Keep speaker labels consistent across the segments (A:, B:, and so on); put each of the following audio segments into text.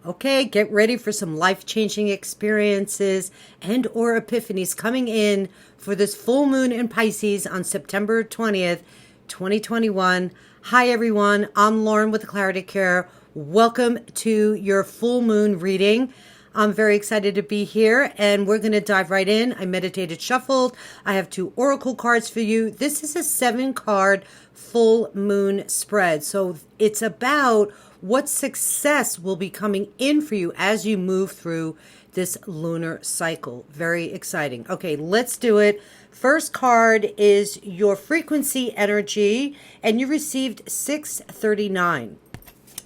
A: Okay, get ready for some life-changing experiences and or epiphanies coming in for this full moon in Pisces on September 20th, 2021. Hi everyone, I'm Lauren with the ClarityCure. Welcome to your full moon reading. I'm very excited to be here and we're going to dive right in. I meditated, shuffled. I have 2 oracle cards for you. This is a 7-card full moon spread. So it's about what success will be coming in for you as you move through this lunar cycle. Very exciting. Okay, let's do it. First card is your frequency energy, and you received 639.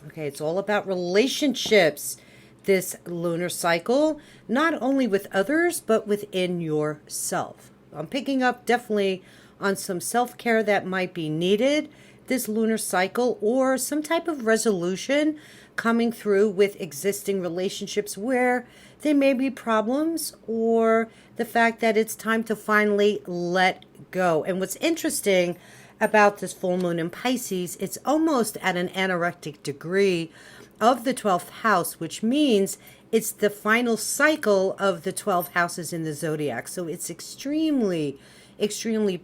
A: Okay, it's all about relationships this lunar cycle, not only with others, but within yourself. I'm picking up definitely on some self-care that might be needed this lunar cycle, or some type of resolution coming through with existing relationships where there may be problems, or the fact that it's time to finally let go. And what's interesting about this full moon in Pisces, it's almost at an anorectic degree of the 12th house, which means it's the final cycle of the 12 houses in the zodiac. So it's extremely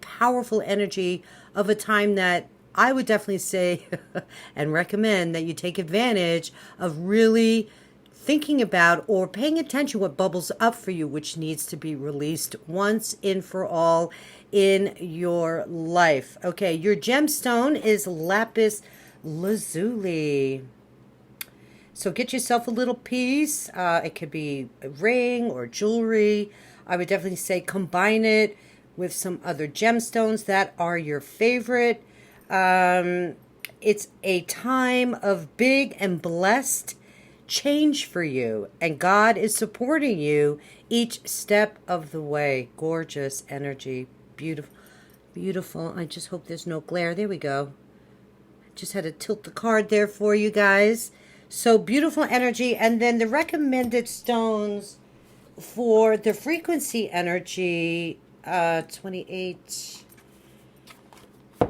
A: powerful energy of a time that I would definitely say and recommend that you take advantage of really thinking about or paying attention what bubbles up for you, which needs to be released once and for all in your life. Okay, your gemstone is Lapis Lazuli. So get yourself a little piece. It could be a ring or jewelry. I would definitely say combine it with some other gemstones that are your favorite. It's a time of big and blessed change for you, and God is supporting you each step of the way. Gorgeous energy. Beautiful. I just hope there's no glare. There we go. Just had to tilt the card there for you guys. So beautiful energy. And then the recommended stones for the frequency energy, 28.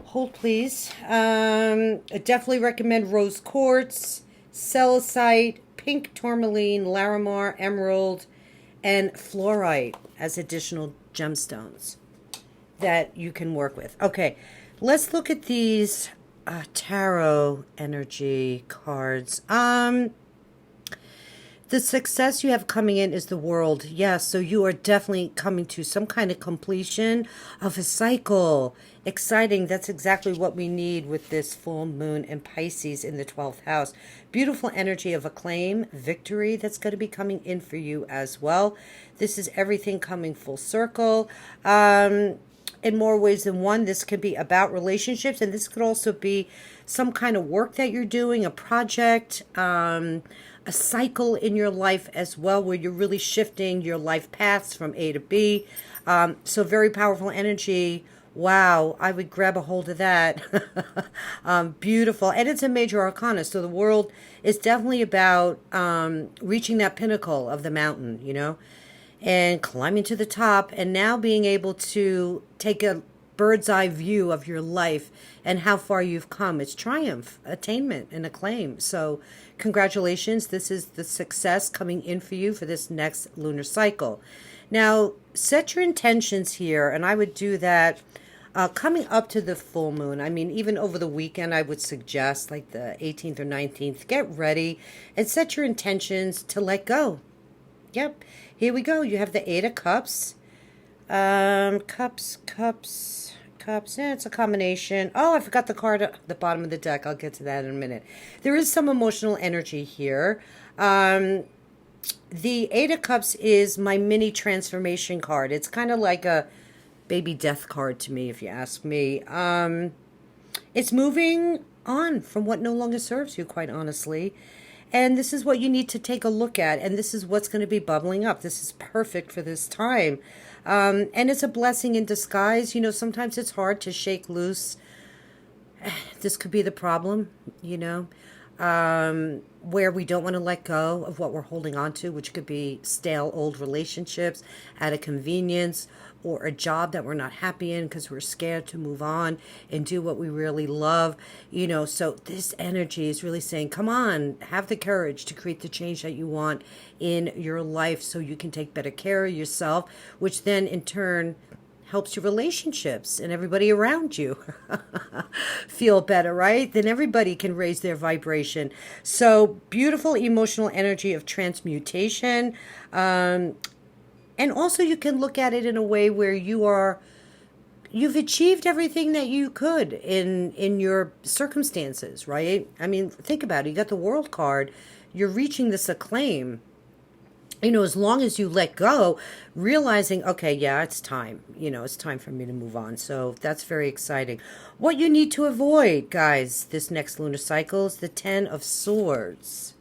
A: Hold please. I definitely recommend rose quartz, celestite, pink tourmaline, larimar, emerald, and fluorite as additional gemstones that you can work with. Okay, let's look at these tarot energy cards. The success you have coming in is the world. Yes, so you are definitely coming to some kind of completion of a cycle. Exciting. That's exactly what we need with this full moon in Pisces in the 12th house. Beautiful energy of acclaim, victory that's going to be coming in for you as well. This is everything coming full circle. In more ways than one, this could be about relationships, and this could also be some kind of work that you're doing, a project, a cycle in your life as well, where you're really shifting your life paths from A to B. So very powerful energy. Wow, I would grab a hold of that. Beautiful. And it's a major arcana. So the world is definitely about reaching that pinnacle of the mountain, you know, and climbing to the top, and now being able to take a bird's eye view of your life and how far you've come. It's triumph, attainment, and acclaim. So congratulations. This is the success coming in for you for this next lunar cycle. Now, set your intentions here, and I would do that coming up to the full moon. I mean, even over the weekend, I would suggest like the 18th or 19th, get ready and set your intentions to let go. Yep. Here we go. You have the 8 of Cups. Cups. Yeah, it's a combination. Oh, I forgot the card at the bottom of the deck. I'll get to that in a minute. There is some emotional energy here. The 8 of Cups is my mini transformation card. It's kind of like a baby death card to me, if you ask me. It's moving on from what no longer serves you, quite honestly. And this is what you need to take a look at. And this is what's going to be bubbling up. This is perfect for this time. And it's a blessing in disguise. You know, sometimes it's hard to shake loose. This could be the problem, you know. where we don't want to let go of what we're holding on to, which could be stale old relationships out of convenience, or a job that we're not happy in because we're scared to move on and do what we really love. So this energy is really saying, come on, have the courage to create the change that you want in your life so you can take better care of yourself, which then in turn helps your relationships and everybody around you feel better, right? Then everybody can raise their vibration. So beautiful emotional energy of transmutation. And also you can look at it in a way where you've achieved everything that you could in your circumstances, right? I mean, think about it. You got the World card. You're reaching this acclaim. As long as you let go, realizing, okay, yeah, it's time. It's time for me to move on. So that's very exciting. What you need to avoid, guys, this next lunar cycle is the 10 of Swords.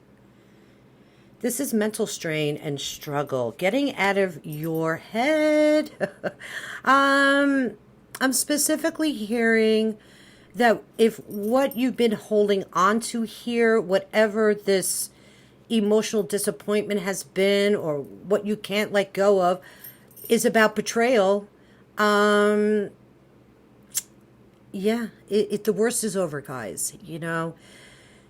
A: This is mental strain and struggle, getting out of your head. I'm specifically hearing that if what you've been holding on to here, whatever this emotional disappointment has been, or what you can't let go of, is about betrayal. The worst is over, guys.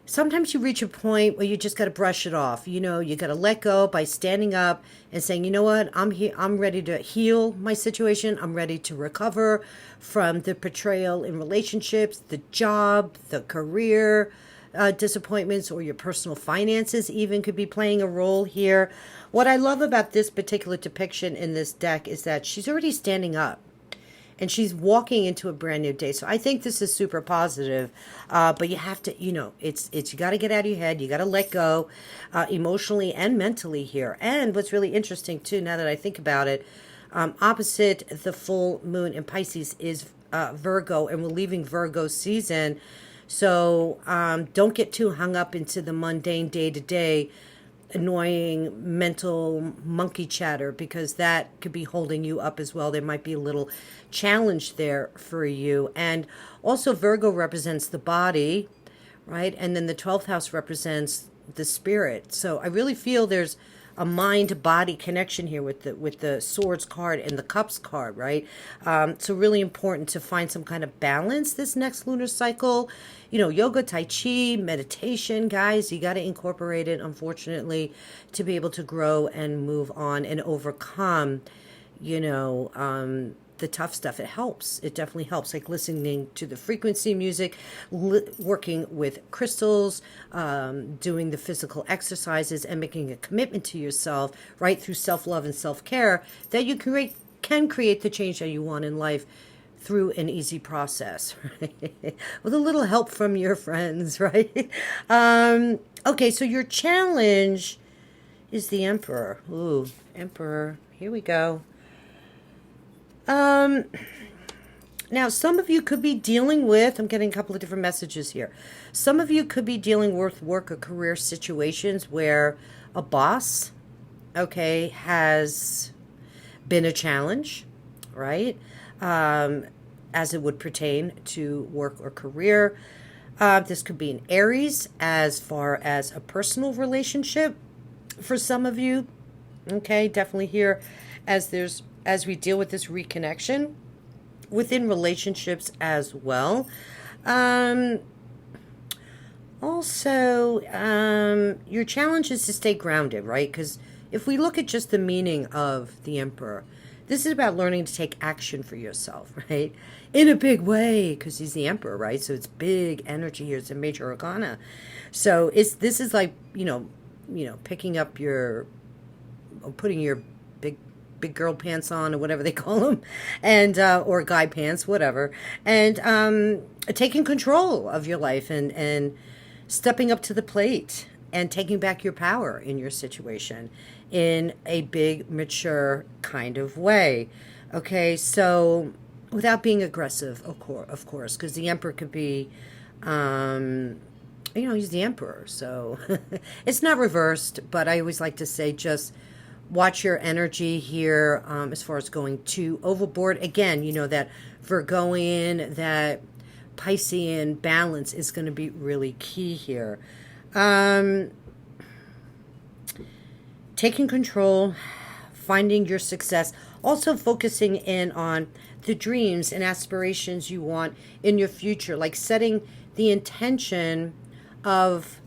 A: Sometimes you reach a point where you just got to brush it off. You got to let go by standing up and saying, you know what, I'm here. I'm ready to heal my situation. I'm ready to recover from the betrayal in relationships, the job, the career disappointments, or your personal finances even could be playing a role here. What I love about this particular depiction in this deck is that she's already standing up. And she's walking into a brand new day. So I think this is super positive. But you have to, it's you got to get out of your head. You got to let go emotionally and mentally here. And what's really interesting, too, now that I think about it, opposite the full moon in Pisces is Virgo. And we're leaving Virgo season. So don't get too hung up into the mundane day-to-day annoying mental monkey chatter, because that could be holding you up as well. There might be a little challenge there for you. And also Virgo represents the body, right? And then the 12th house represents the spirit. So I really feel there's a mind-body connection here with the Swords card and the Cups card, right? So really important to find some kind of balance this next lunar cycle. Yoga, Tai Chi, meditation, guys, you got to incorporate it, unfortunately, to be able to grow and move on and overcome, the tough stuff. It helps. It definitely helps. Like listening to the frequency music, working with crystals, doing the physical exercises, and making a commitment to yourself, right, through self-love and self-care, that you can create the change that you want in life through an easy process, right? With a little help from your friends, right? Okay, so your challenge is the Emperor. Ooh, Emperor. Here we go. Now, some of you could be dealing with, I'm getting a couple of different messages here. Some of you could be dealing with work or career situations where a boss, okay, has been a challenge, right? As it would pertain to work or career. This could be an Aries as far as a personal relationship for some of you. Okay, definitely here as we deal with this reconnection within relationships as well. Also, your challenge is to stay grounded, right? Because if we look at just the meaning of the Emperor, this is about learning to take action for yourself, right? In a big way, because he's the Emperor, right? So it's big energy here. It's a major arcana. So this is like, picking up putting your big girl pants on, or whatever they call them, and or guy pants, whatever, and taking control of your life and stepping up to the plate and taking back your power in your situation in a big, mature kind of way. Okay, so without being aggressive, of course, because the Emperor could be, he's the Emperor, so it's not reversed, but I always like to say just watch your energy here as far as going too overboard. Again, that Virgoian, that Piscean balance is going to be really key here. Taking control, finding your success, also focusing in on the dreams and aspirations you want in your future, like setting the intention of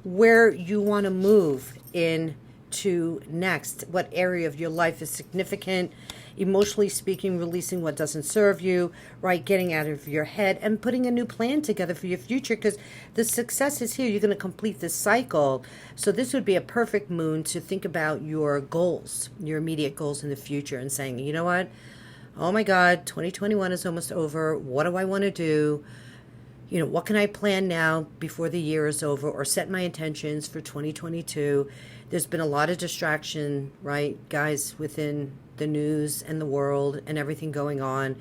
A: where you want to move into next, what area of your life is significant, emotionally speaking, releasing what doesn't serve you, right? Getting out of your head and putting a new plan together for your future, because the success is here. You're going to complete this cycle. So this would be a perfect moon to think about your goals, your immediate goals in the future, and saying, you know what? Oh my God, 2021 is almost over. What do I want to do? You know, what can I plan now before the year is over, or set my intentions for 2022? There's been a lot of distraction, right, guys, within the news and the world and everything going on.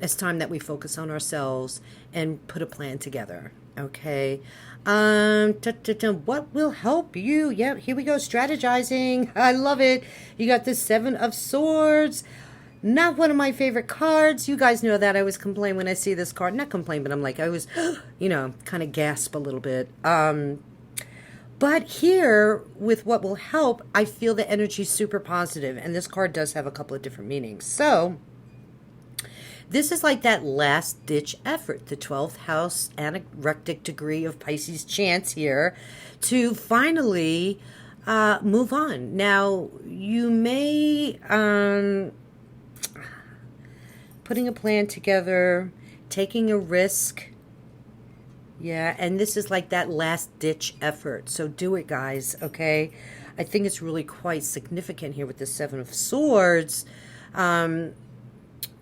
A: It's time that we focus on ourselves and put a plan together. Okay. What will help you? Yeah, here we go. Strategizing. I love it. You got the Seven of Swords. Not one of my favorite cards. You guys know that. I always complain when I see this card. Not complain, but I'm like, I always, kind of gasp a little bit. But here, with what will help, I feel the energy super positive. And this card does have a couple of different meanings. So, this is like that last-ditch effort. The 12th house anarctic degree of Pisces chance here to finally move on. Now, you may... putting a plan together, taking a risk. Yeah, and this is like that last-ditch effort. So do it, guys, okay? I think it's really quite significant here with the Seven of Swords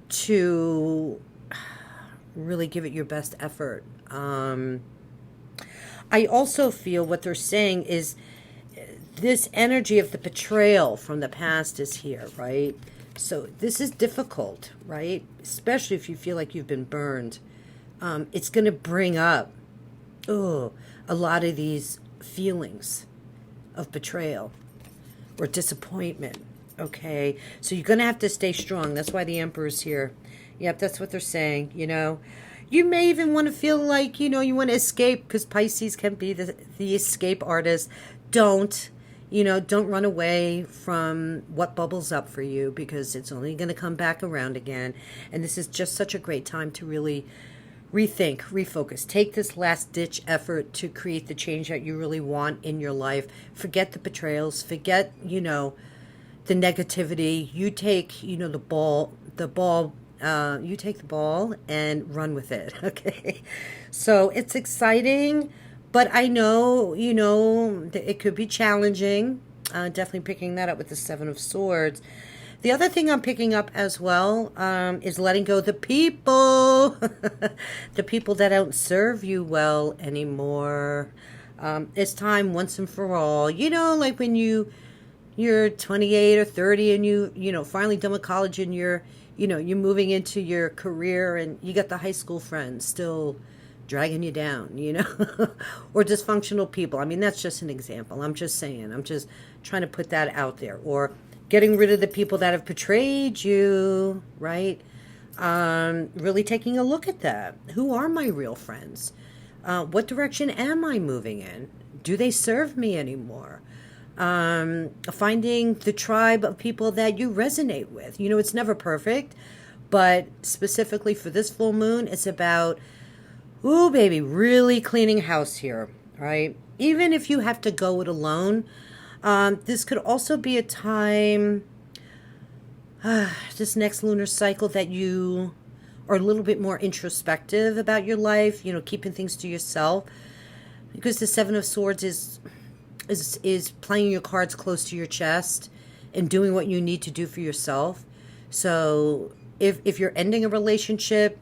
A: to really give it your best effort. I also feel what they're saying is this energy of the betrayal from the past is here, right? So this is difficult, right? Especially if you feel like you've been burned. It's going to bring up a lot of these feelings of betrayal or disappointment, okay? So you're going to have to stay strong. That's why the Emperor's here. Yep, that's what they're saying, you know. You may even want to feel like, you want to escape, because Pisces can be the escape artist. Don't run away from what bubbles up for you, because it's only going to come back around again. And this is just such a great time to really rethink, refocus. Take this last-ditch effort to create the change that you really want in your life. Forget the betrayals. Forget, the negativity. You take, the ball, you take the ball and run with it, okay? So it's exciting. But I know, it could be challenging. Definitely picking that up with the Seven of Swords. The other thing I'm picking up as well is letting go of the people. The people that don't serve you well anymore. It's time once and for all. Like when you're 28 or 30 and you finally done with college and you're moving into your career and you got the high school friends still dragging you down, or dysfunctional people. I mean, that's just an example. I'm just saying. I'm just trying to put that out there. Or getting rid of the people that have betrayed you, right? Really taking a look at that. Who are my real friends? What direction am I moving in? Do they serve me anymore? Finding the tribe of people that you resonate with. It's never perfect, but specifically for this full moon, it's about... ooh, baby, really cleaning house here, right? Even if you have to go it alone, this could also be a time, this next lunar cycle, that you are a little bit more introspective about your life, keeping things to yourself. Because the Seven of Swords is playing your cards close to your chest and doing what you need to do for yourself. So if you're ending a relationship,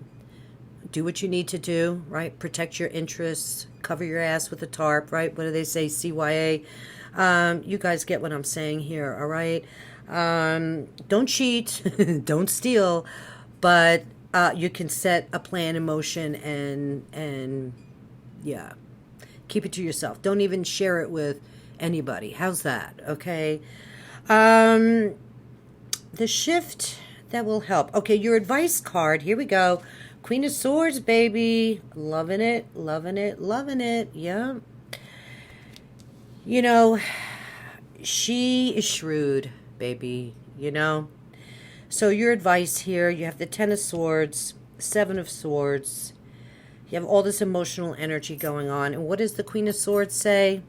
A: do what you need to do, right? Protect your interests, cover your ass with a tarp, right? What do they say? CYA. You guys get what I'm saying here, all right? Don't cheat, don't steal, but you can set a plan in motion and yeah, keep it to yourself. Don't even share it with anybody. How's that? Okay. The shift that will help. Okay, your advice card. Here we go. Queen of Swords, baby. Loving it, loving it, loving it. Yeah. You know, she is shrewd, baby, So your advice here, you have the Ten of Swords, Seven of Swords. You have all this emotional energy going on. And what does the Queen of Swords say?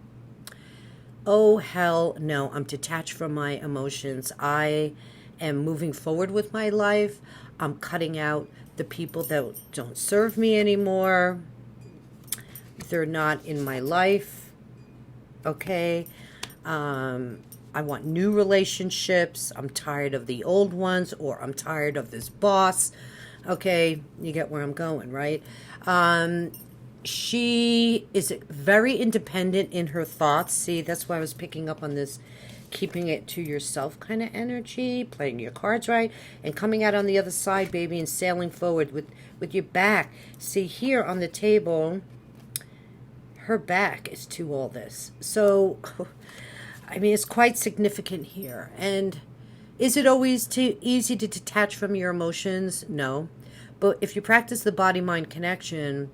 A: Oh, hell no, I'm detached from my emotions. I am moving forward with my life. I'm cutting out the people that don't serve me anymore. They're not in my life. Okay. I want new relationships. I'm tired of the old ones, or I'm tired of this boss. Okay, you get where I'm going, right? She is very independent in her thoughts. See, that's why I was picking up on this keeping it to yourself kind of energy, playing your cards right, and coming out on the other side, baby, and sailing forward with your back. See, here on the table, her back is to all this. So, I mean, it's quite significant here. And is it always too easy to detach from your emotions? No. But if you practice the body-mind connection,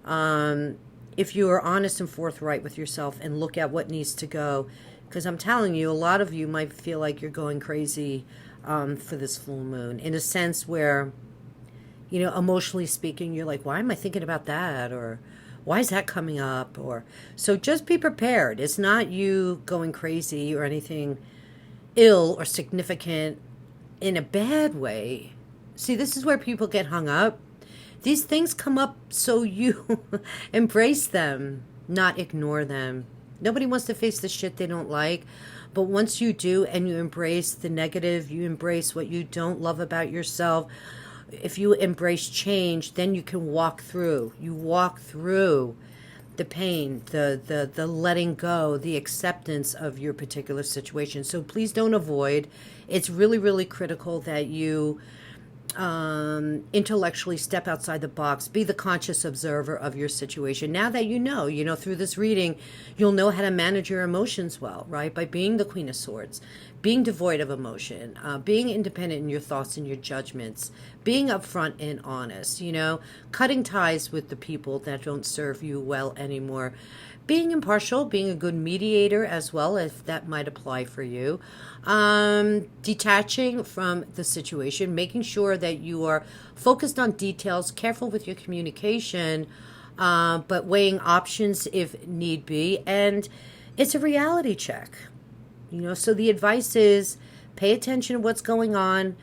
A: if you are honest and forthright with yourself and look at what needs to go, because I'm telling you, a lot of you might feel like you're going crazy for this full moon, in a sense where, emotionally speaking, you're like, why am I thinking about that? Or why is that coming up? Or so just be prepared. It's not you going crazy or anything ill or significant in a bad way. See, this is where people get hung up. These things come up so you embrace them, not ignore them. Nobody wants to face the shit they don't like. But once you do and you embrace the negative, you embrace what you don't love about yourself, if you embrace change, then you can walk through. You walk through the pain, the letting go, the acceptance of your particular situation. So please don't avoid. It's really, really critical that you intellectually step outside the box, be the conscious observer of your situation. Now that you know through this reading, you'll know how to manage your emotions well, right? By being the Queen of Swords, being devoid of emotion, being independent in your thoughts and your judgments, being upfront and honest, cutting ties with the people that don't serve you well anymore, being impartial, being a good mediator as well, if that might apply for you, detaching from the situation, making sure that you are focused on details, careful with your communication, but weighing options if need be. And it's a reality check, so the advice is pay attention to what's going on,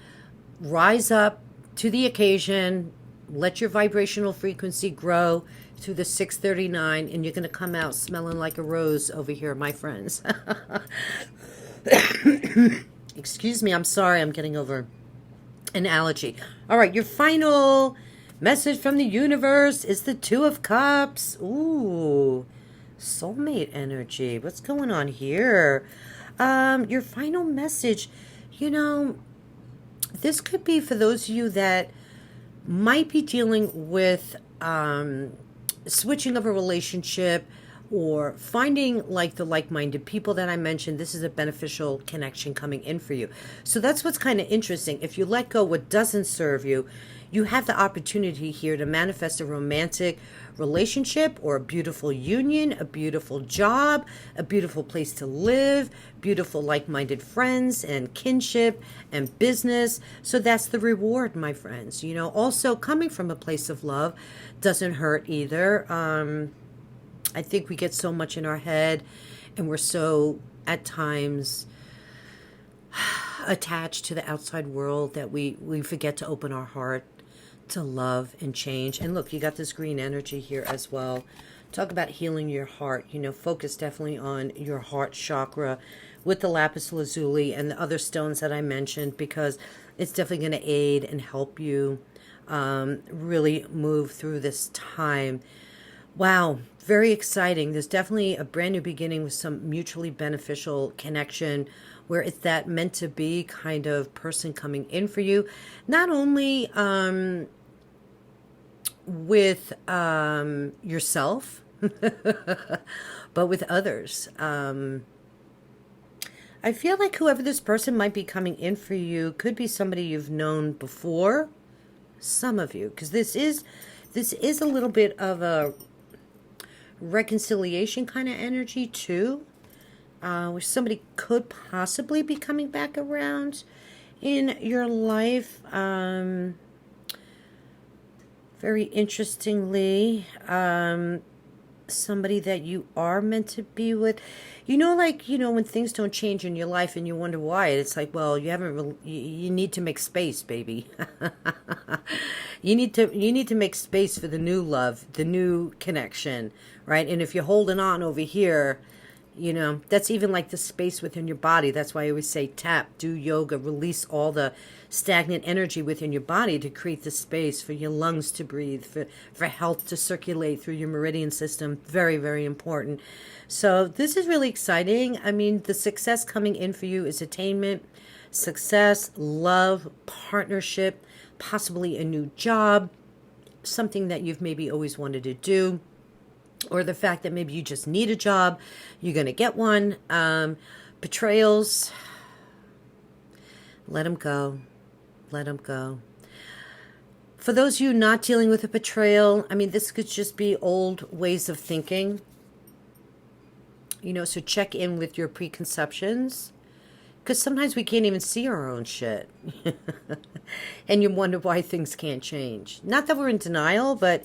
A: rise up to the occasion, let your vibrational frequency grow through the 639, and you're going to come out smelling like a rose over here, my friends. Excuse me, I'm sorry, I'm getting over an allergy. All right, your final message from the universe is the Two of Cups. Ooh, soulmate energy. What's going on here? Your final message, this could be for those of you that might be dealing with switching of a relationship, or finding like the like-minded people that I mentioned. This is a beneficial connection coming in for you. So that's what's kind of interesting. If you let go what doesn't serve you, you have the opportunity here to manifest a romantic relationship or a beautiful union, a beautiful job, a beautiful place to live, beautiful like-minded friends and kinship and business. So that's the reward, my friends. Also coming from a place of love doesn't hurt either. I think we get so much in our head, and we're so, at times, attached to the outside world that we forget to open our heart to love and change. And look, you got this green energy here as well. Talk about healing your heart. Focus definitely on your heart chakra with the Lapis Lazuli and the other stones that I mentioned, because it's definitely going to aid and help you really move through this time. Wow, very exciting. There's definitely a brand new beginning with some mutually beneficial connection, where it's that meant to be kind of person coming in for you. Not only with yourself, but with others. I feel like whoever this person might be coming in for you could be somebody you've known before. Some of you, because this is a little bit of a reconciliation kind of energy too. where somebody could possibly be coming back around in your life. Very interestingly, somebody that you are meant to be with. Like, when things don't change in your life and you wonder why, it's like, well, you haven't you need to make space, baby. You need to make space for the new love, the new connection, right? And if you're holding on over here, that's even like the space within your body. That's why I always say tap, do yoga, release all the stagnant energy within your body to create the space for your lungs to breathe, for health to circulate through your meridian system. Very, very important. So this is really exciting. I mean, the success coming in for you is attainment, success, love, partnership, possibly a new job, something that you've maybe always wanted to do. Or the fact that maybe you just need a job, you're going to get one. Betrayals, let them go. Let them go. For those of you not dealing with a betrayal, I mean, this could just be old ways of thinking. So check in with your preconceptions. Because sometimes we can't even see our own shit. And you wonder why things can't change. Not that we're in denial, but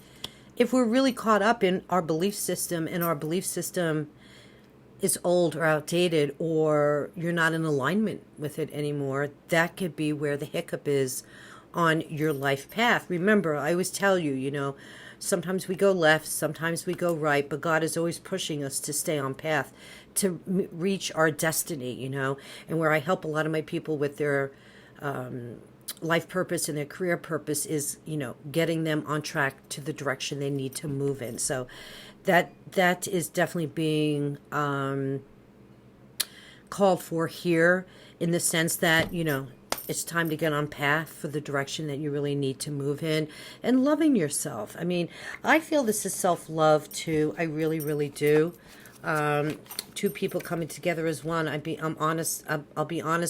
A: if we're really caught up in our belief system and our belief system is old or outdated, or you're not in alignment with it anymore, that could be where the hiccup is on your life path. Remember, I always tell you, sometimes we go left, sometimes we go right, but God is always pushing us to stay on path, to reach our destiny, and where I help a lot of my people with their life purpose and their career purpose is, getting them on track to the direction they need to move in. So that is definitely being called for here, in the sense that, it's time to get on path for the direction that you really need to move in, and loving yourself. I mean, I feel this is self-love too. I really, really do. Two people coming together as one. I'll be honest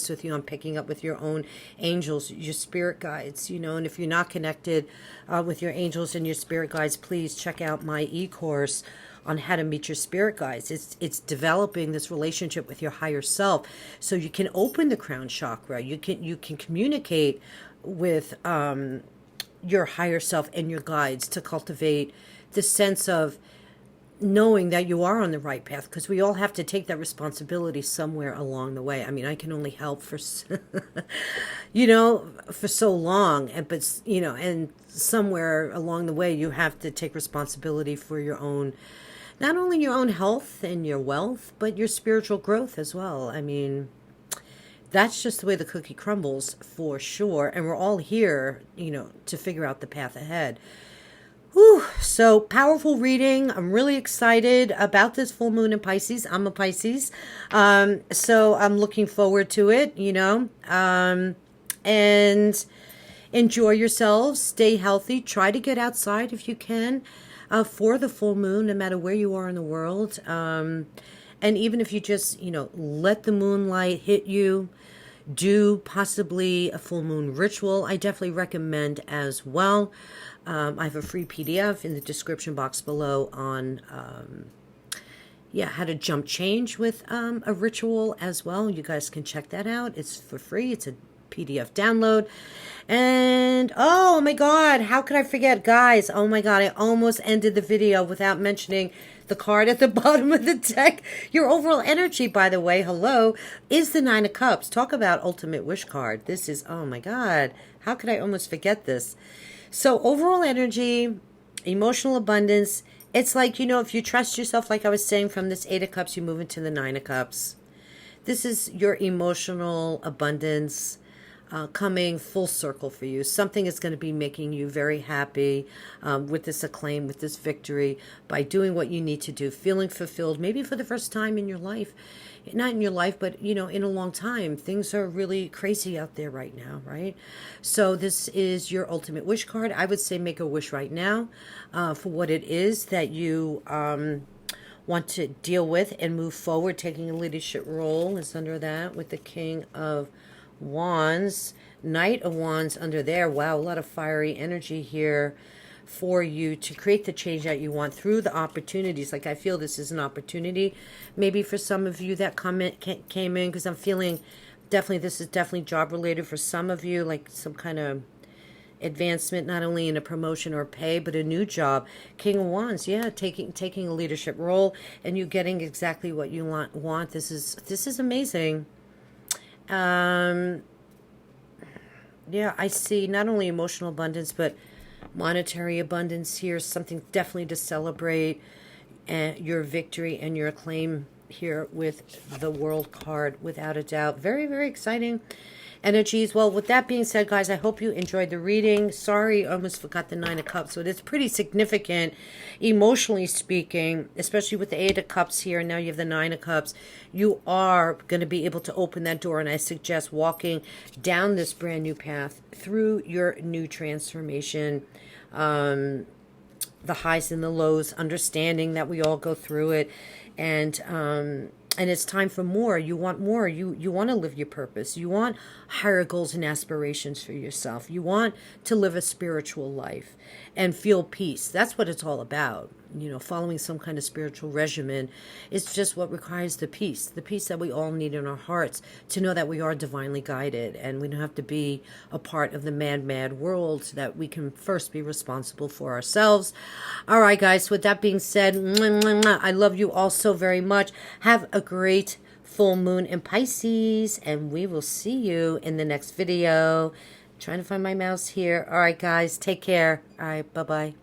A: with you. I'm picking up with your own angels, your spirit guides, and if you're not connected with your angels and your spirit guides, please check out my eCOURSE on how to meet your spirit guides. It's developing this relationship with your higher self, so you can open the crown chakra. You can communicate with your higher self and your guides to cultivate the sense of knowing that you are on the right path, because we all have to take that responsibility somewhere along the way. I mean, I can only help for, for so long, and somewhere along the way, you have to take responsibility for your own, not only your own health and your wealth, but your spiritual growth as well. I mean, that's just the way the cookie crumbles, for sure. And we're all here, to figure out the path ahead. Whew, so powerful reading. I'm really excited about this full moon in Pisces. I'm a Pisces. So I'm looking forward to it, and enjoy yourselves. Stay healthy. Try to get outside if you can for the full moon, no matter where you are in the world. And even if you just, let the moonlight hit you, do possibly a full moon ritual. I definitely recommend as well. I have a free PDF in the description box below on, how to jump change with a ritual as well. You guys can check that out. It's for free. It's a PDF download. And, oh my God, how could I forget? Guys, oh my God, I almost ended the video without mentioning the card at the bottom of the deck. Your overall energy, by the way, hello, is the Nine of Cups. Talk about ultimate wish card. This is, oh my God, how could I almost forget this? So overall energy, emotional abundance, it's like, if you trust yourself, like I was saying, from this Eight of Cups, you move into the Nine of Cups. This is your emotional abundance coming full circle for you. Something is going to be making you very happy with this acclaim, with this victory, by doing what you need to do, feeling fulfilled, maybe for the first time in your life. Not in your life, but, in a long time. Things are really crazy out there right now, right? So this is your ultimate wish card. I would say make a wish right now for what it is that you want to deal with and move forward. Taking a leadership role is under that, with the King of Wands, Knight of Wands under there. Wow, a lot of fiery energy here for you to create the change that you want through the opportunities. Like, I feel this is an opportunity maybe for some of you that came in, because I'm feeling definitely this is definitely job related for some of you, like some kind of advancement, not only in a promotion or pay, but a new job. King of Wands, yeah, taking a leadership role, and you getting exactly what you want. This is amazing. Yeah, I see not only emotional abundance, but monetary abundance here. Something definitely to celebrate, and your victory and your claim here with the World card, without a doubt. Very, very exciting energies. Well, with that being said, guys, I hope you enjoyed the reading. Sorry, I almost forgot the Nine of Cups. So it's pretty significant, emotionally speaking, especially with the Eight of Cups here. And now you have the Nine of Cups. You are going to be able to open that door. And I suggest walking down this brand new path through your new transformation. The highs and the lows, understanding that we all go through it. And it's time for more. You want more. You want to live your purpose. You want higher goals and aspirations for yourself. You want to live a spiritual life and feel peace. That's what it's all about. You know, following some kind of spiritual regimen is just what requires the peace that we all need in our hearts, to know that we are divinely guided and we don't have to be a part of the mad world, so that we can first be responsible for ourselves. All right, guys, with that being said, I love you all so very much. Have a great full moon in Pisces, and we will see you in the next video. Trying to find my mouse here. All right, guys, take care. All right, bye-bye.